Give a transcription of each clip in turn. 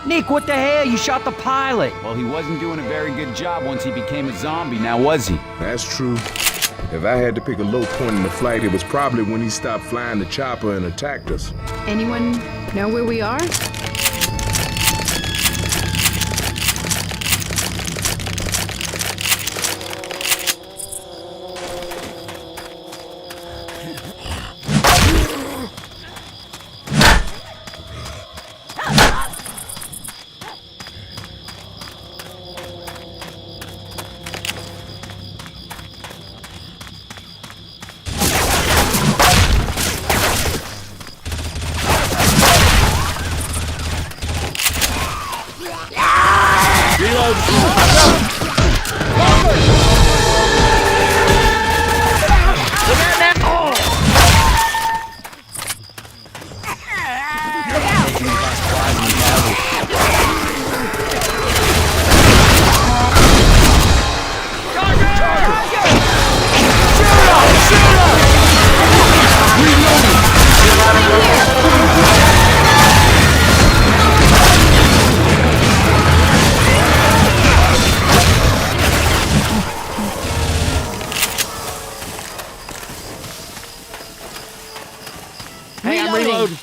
Nick, what the hell? You shot the pilot. Well, he wasn't doing a very good job once he became a zombie, now was he? That's true. If I had to pick a low point in the flight, it was probably when he stopped flying the chopper and attacked us. Anyone know where we are? Hey, I'm reloading.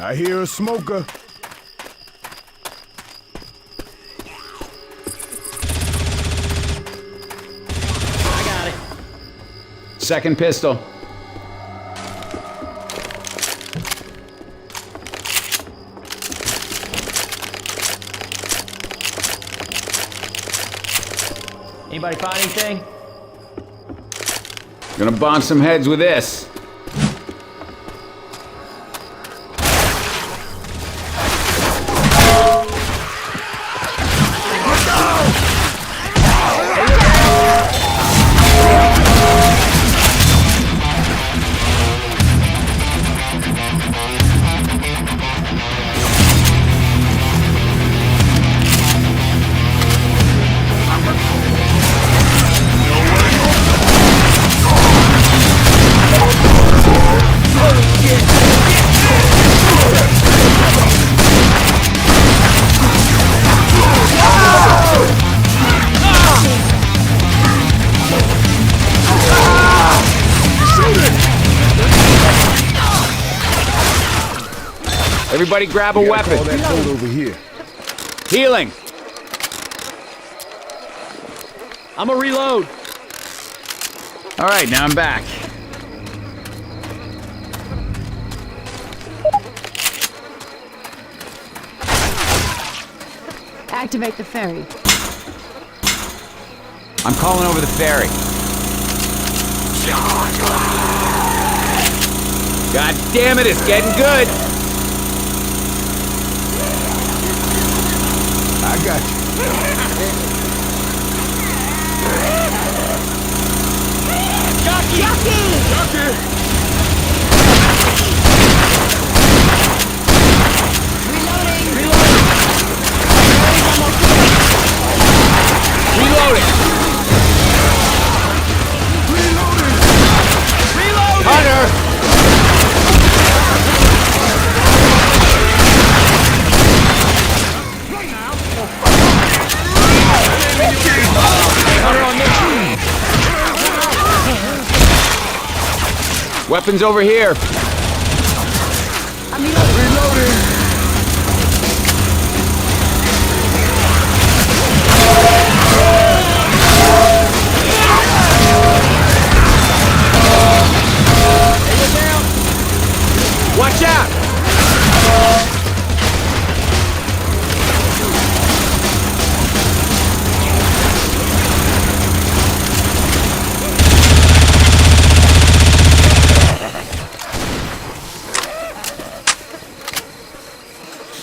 I hear a smoker. I got it. Second pistol. Anybody find anything? Gonna bomb some heads with this. Everybody grab a weapon. All that gold over here. Healing. I'm a reload. All right, now I'm back. Activate the ferry. I'm calling over the ferry. God damn it, it's getting good. I got you. Jockey! Reloading. Hunter! Weapons over here. I'm reloading. Watch out!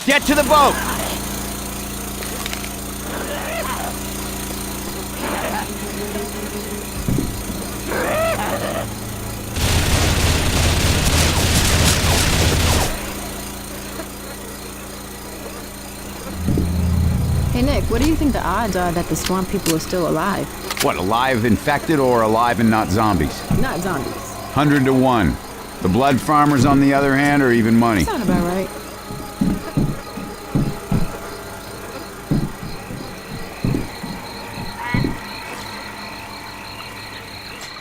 Get to the boat! Hey Nick, What do you think the odds are that the swamp people are still alive? What, alive infected or alive and not zombies? Not zombies. 100 to 1. The blood farmers, on the other hand, are even money. Sound about right.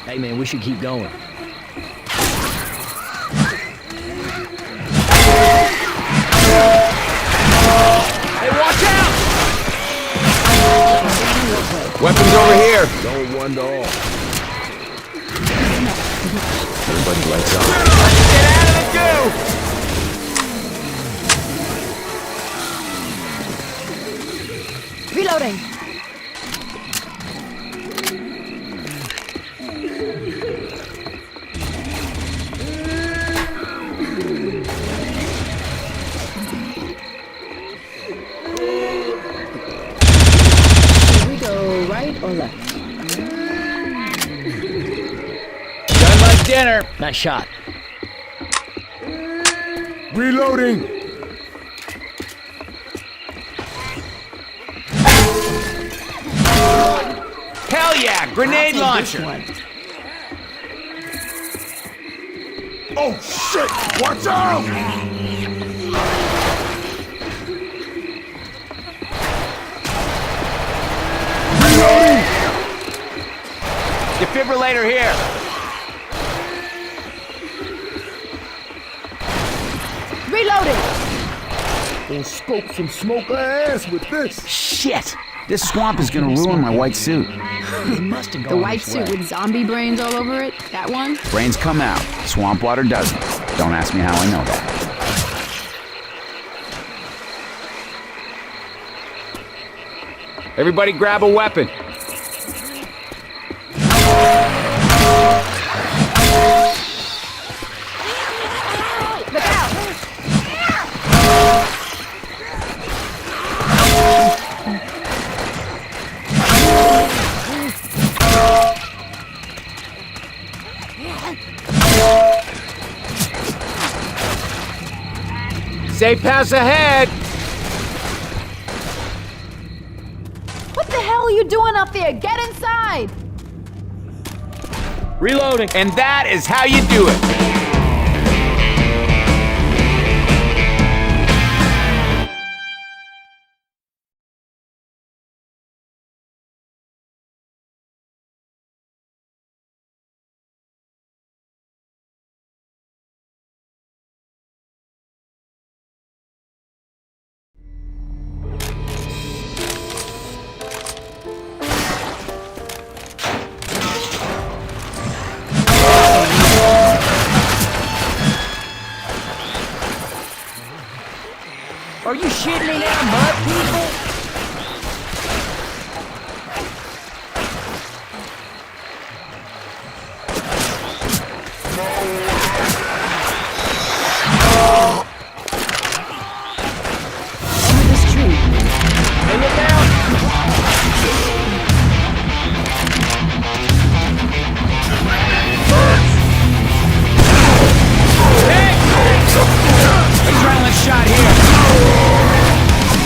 Hey, man, we should keep going. Hey, watch out! Weapons over here! Don't wonder all. Everybody lights up. Get out of the goo! Reloading! Should we go right or left? Done like dinner. Nice shot. Reloading! Hell yeah! Grenade launcher! Oh shit! Watch out! Reloading! Defibrillator here! Reloading! Gonna scope some smoker ass with this. Shit! This swamp is gonna ruin my white suit. They must have The gone white this suit way. with zombie brains all over it? That one? Brains come out, swamp water doesn't. Don't ask me how I know that. Everybody grab a weapon. Look out! Safe pass ahead! What the hell are you doing up there? Get inside! Reloading. And that is how you do it. Are you shitting me now, mud people? Under this tree. Hey, look out! Adrenaline shot here.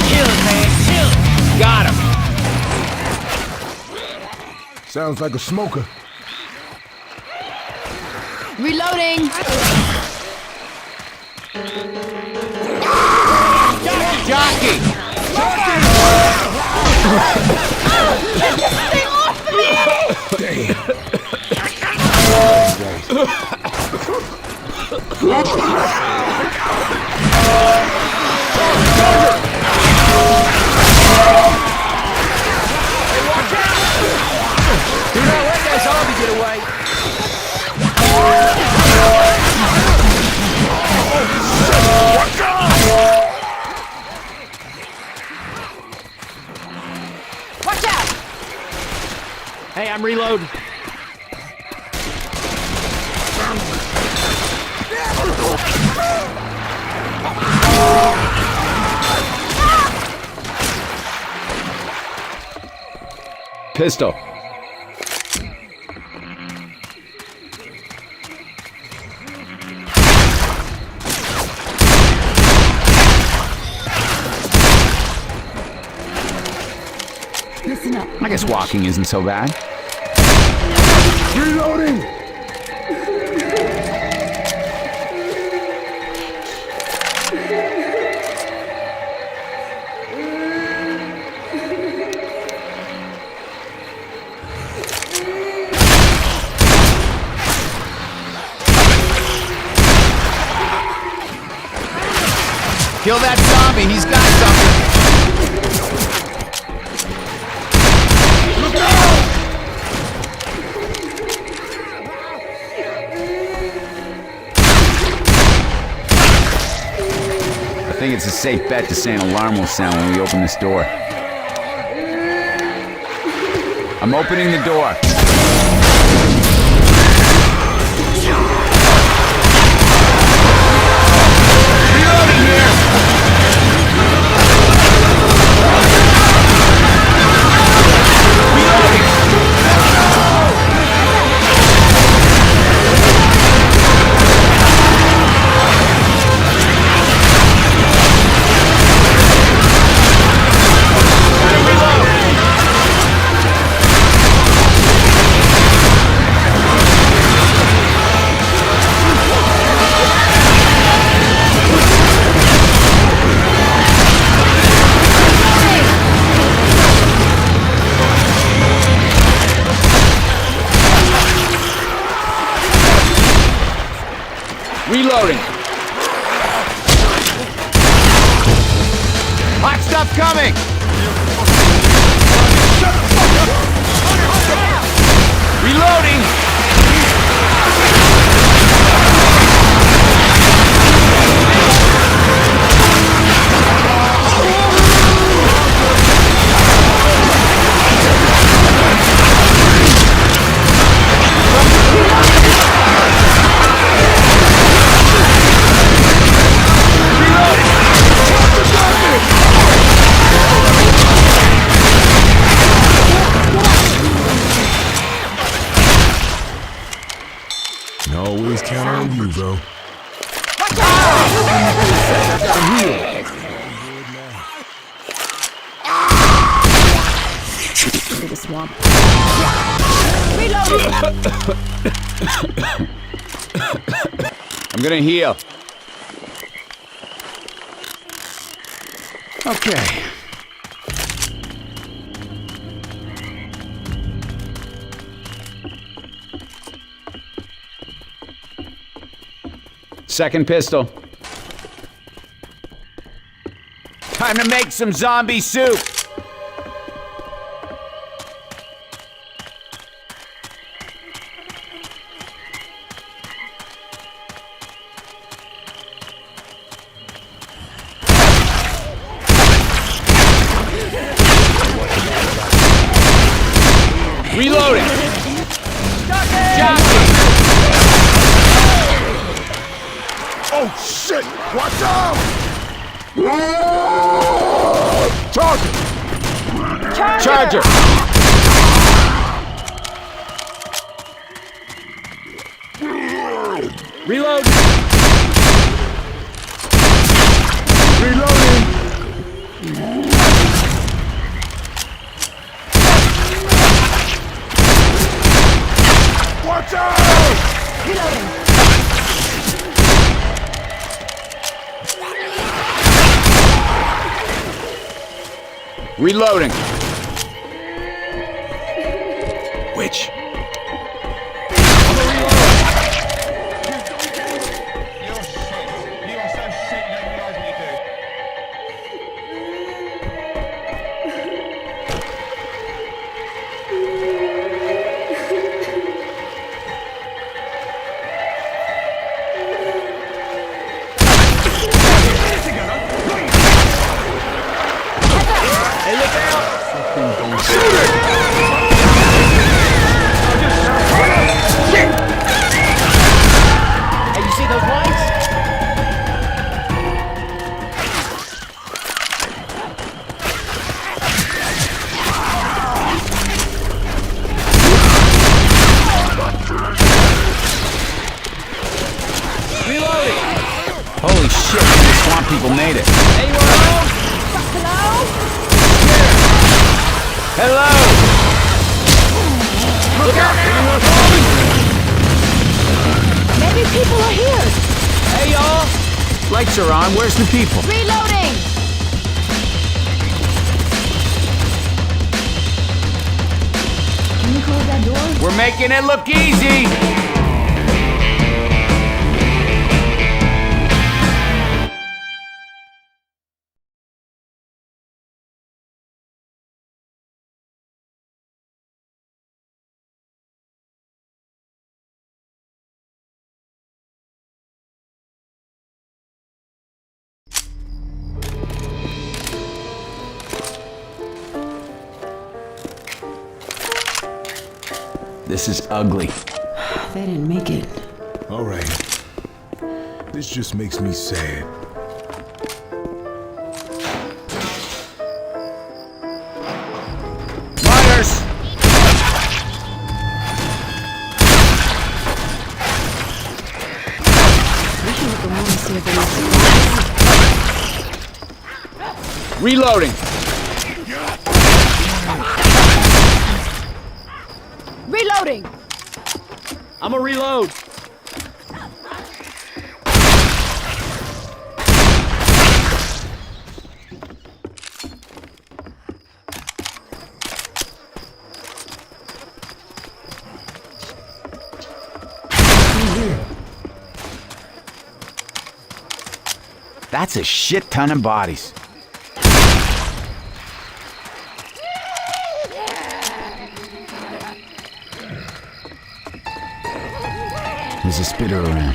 Kill it, man. Kill it. Got him. Sounds like a smoker. Reloading! Jockey! Do not let that zombie get away. Watch out! Hey, I'm reloading. Pistol. I guess walking isn't so bad. Reloading! Kill that zombie, he's got something. Look out! I think it's a safe bet to say an alarm will sound when we open this door. I'm opening the door. Reloading here! Reloading. Hot stuff coming. Reloading. Always count on you, bro. Into the swamp. I'm gonna heal. Okay. Second pistol. Time to make some zombie soup. Reloading. Jockey. Oh shit! Watch out! Charger! Charger. Reload. Reloading! Watch out! Reloading. Which? Hey, you see those lights? Reloading! Holy shit, the swamp people made it. Anyone home? Hello? Hello! Look out! Maybe people are here. Hey, y'all! Lights are on. Where's the people? Reloading! Can you close that door? We're making it look easy! This is ugly. They didn't make it. All right. This just makes me sad. Fires! We should look around and see if there's Reloading! Reloading! I'm a reload. That's a shit ton of bodies. There's a spitter around.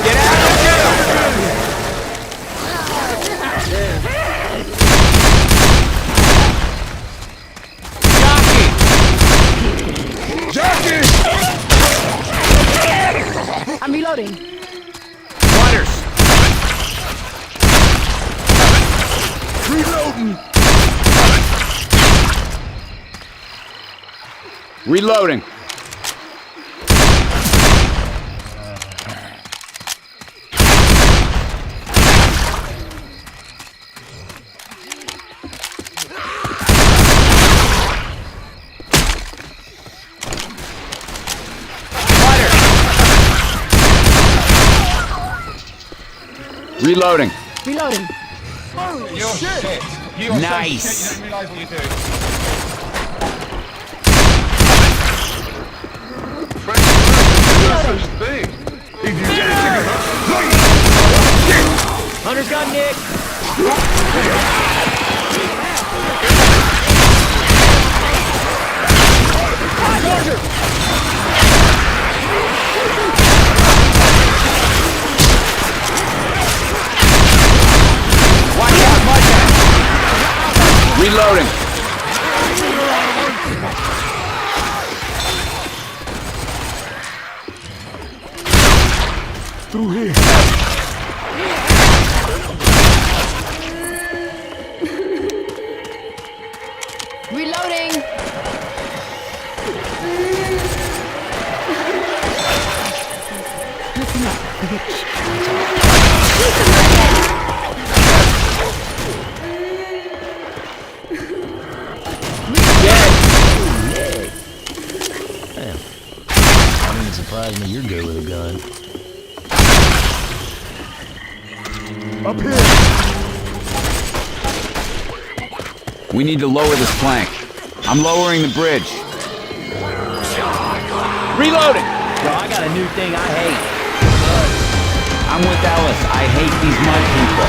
Get out of jail! Jockey! I'm reloading. Waters! Reloading! Reloading. Reloading. Reloading. Nice. Hunter's got Nick. Watch out, watch out. Reloading. Through here. Reloading. Listen up, bitch. I mean, it surprised me you're good with a gun. Up here. We need to lower this plank. I'm lowering the bridge. Reloading! Yo, I got a new thing I hate. I'm with Ellis. I hate these mud people.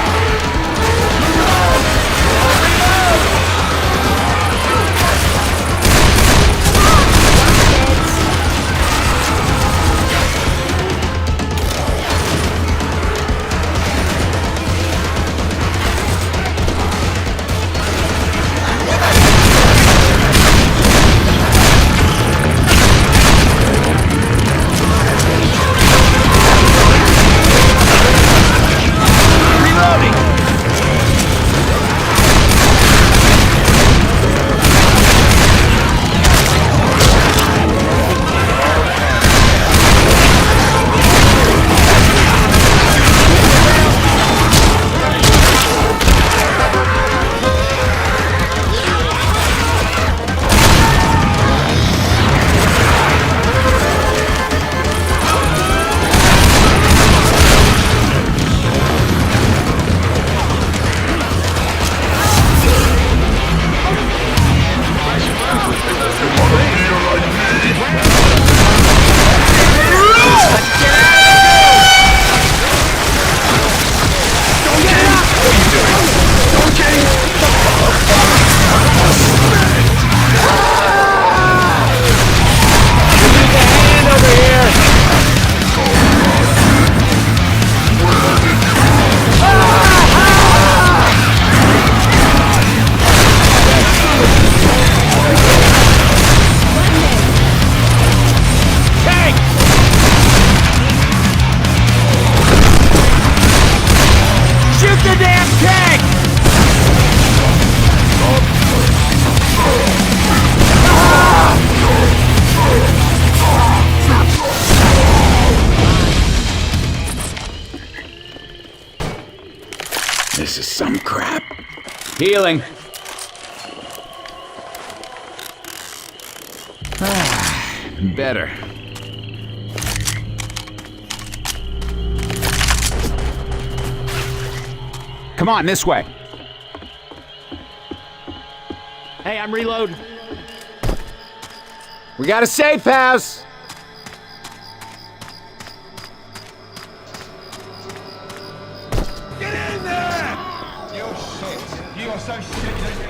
Healing. Better. Come on, this way. Hey, I'm reloading. We got a safe house.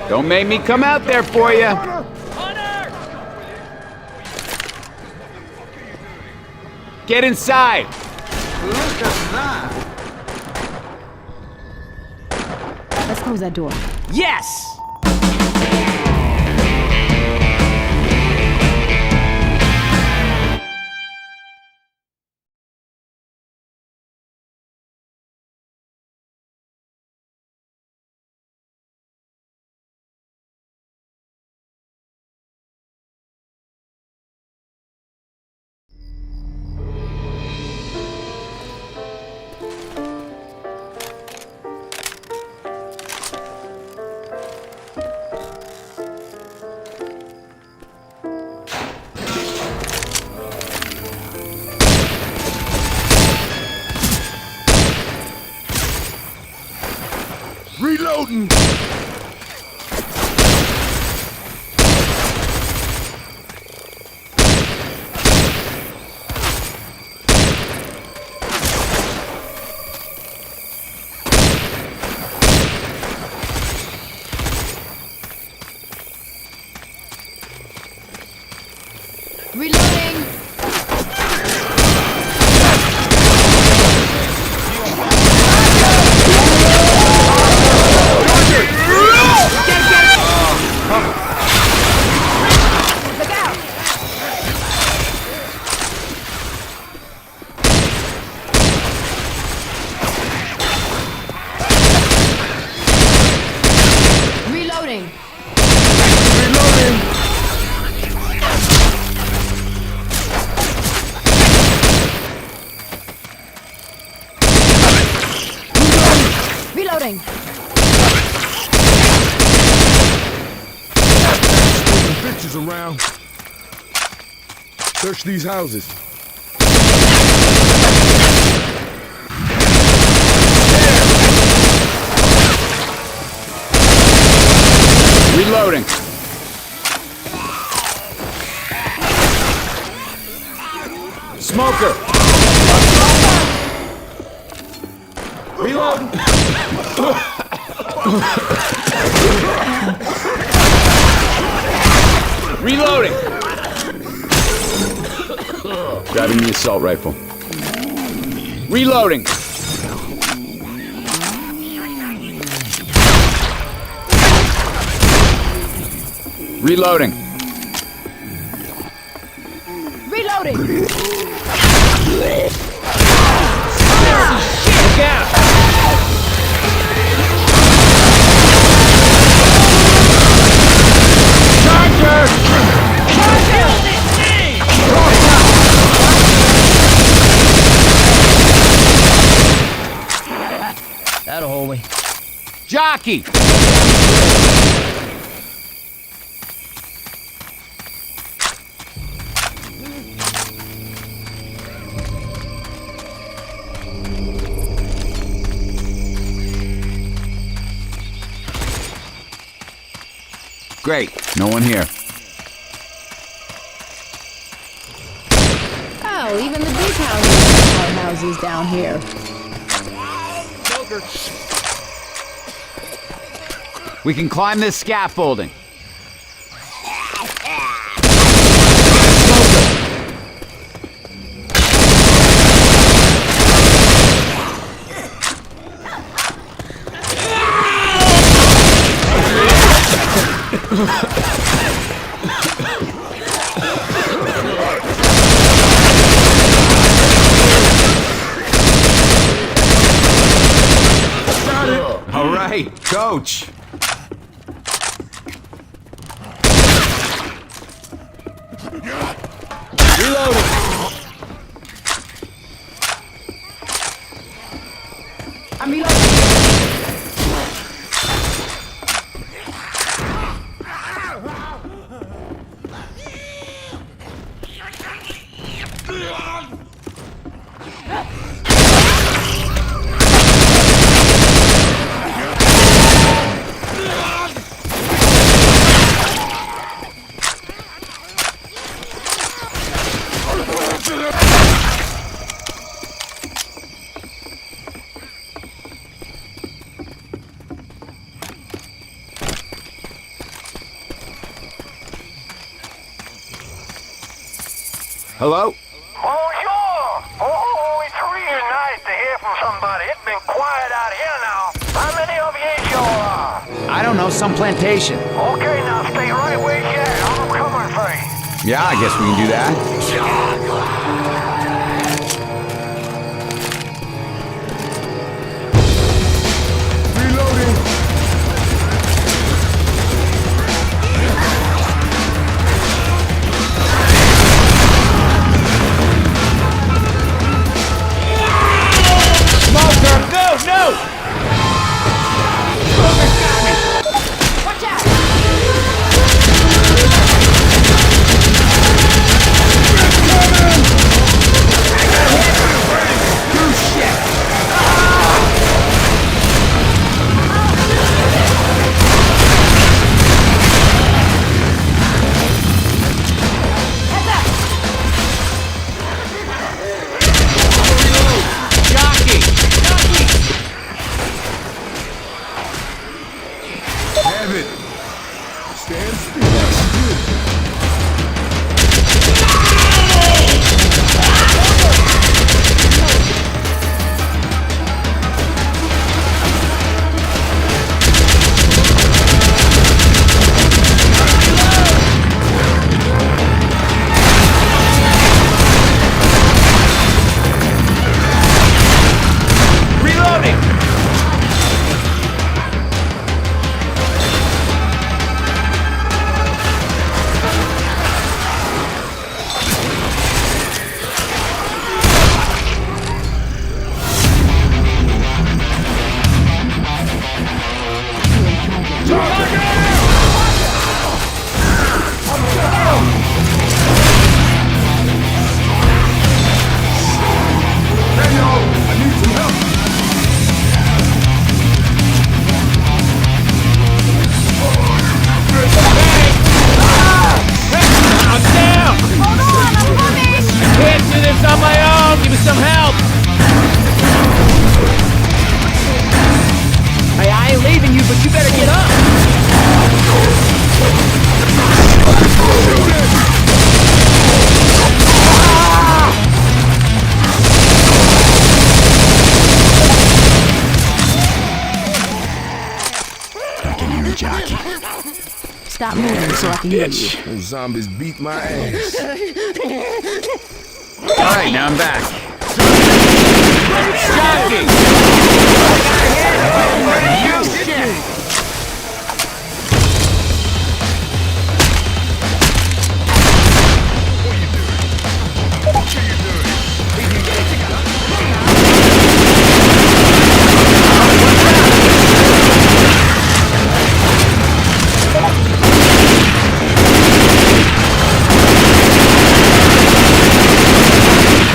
Don't make me come out there for you. Hunter! Get inside. Let's close that door. Yes! Reloading! Reloading! Look out! Reloading! Reloading! Bitches around. Search these houses. Reloading. Smoker. Reloading! Reloading. Grabbing the assault rifle. Reloading. Reloading. Reloading! Look out! That'll hold me. Jockey! Great, no one here. Oh, even the big houses are houses down here. We can climb this scaffolding. All right, coach. Reloading! I'm reloading. Hello? Bonjour! Oh, it's really nice to hear from somebody. It's been quiet out here now. How many of you is your, I don't know, some plantation. Okay, now stay right where you at. I'm coming for you. Yeah, I guess we can do that. Reloading. Smoker, no, no! Watch out! Jockey! Jockey! Have it. Stand still. Reloading! Hey, yo, I need some help. I'm down! Hold on, I'm coming! Can't do this on my own! Give me some help! Hey, I ain't leaving you, but you better get up! I can hear a jockey. Stop moving so I can hear you. Those zombies beat my ass. All right, now I'm back. Jockey!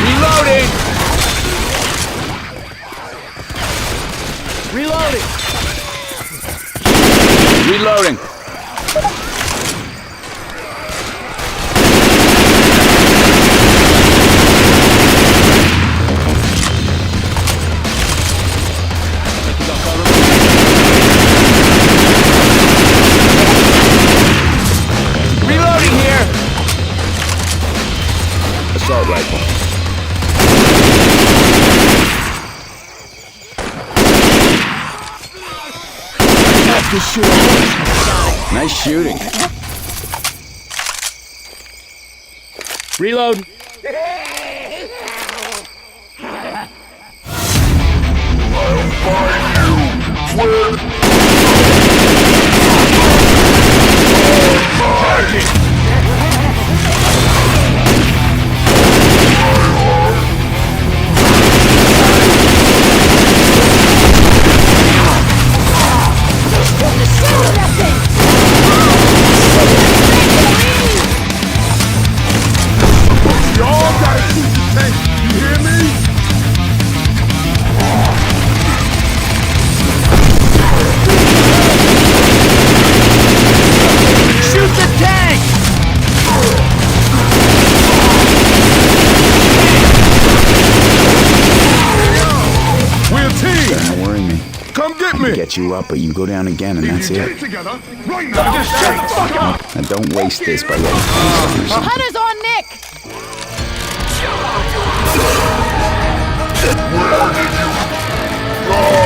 Reloading! Reloading! Reloading. Reloading here! Assault rifle. Nice shooting. Reload! Y'all gotta keep the tank. You hear me? Shoot the tank! We're a team. Don't worry me. Come get me. Get you up, but you go down again, and that's it. together right now. Just shut the fuck up. And don't waste this by letting police on you. Hunter's on Nick! Where are you?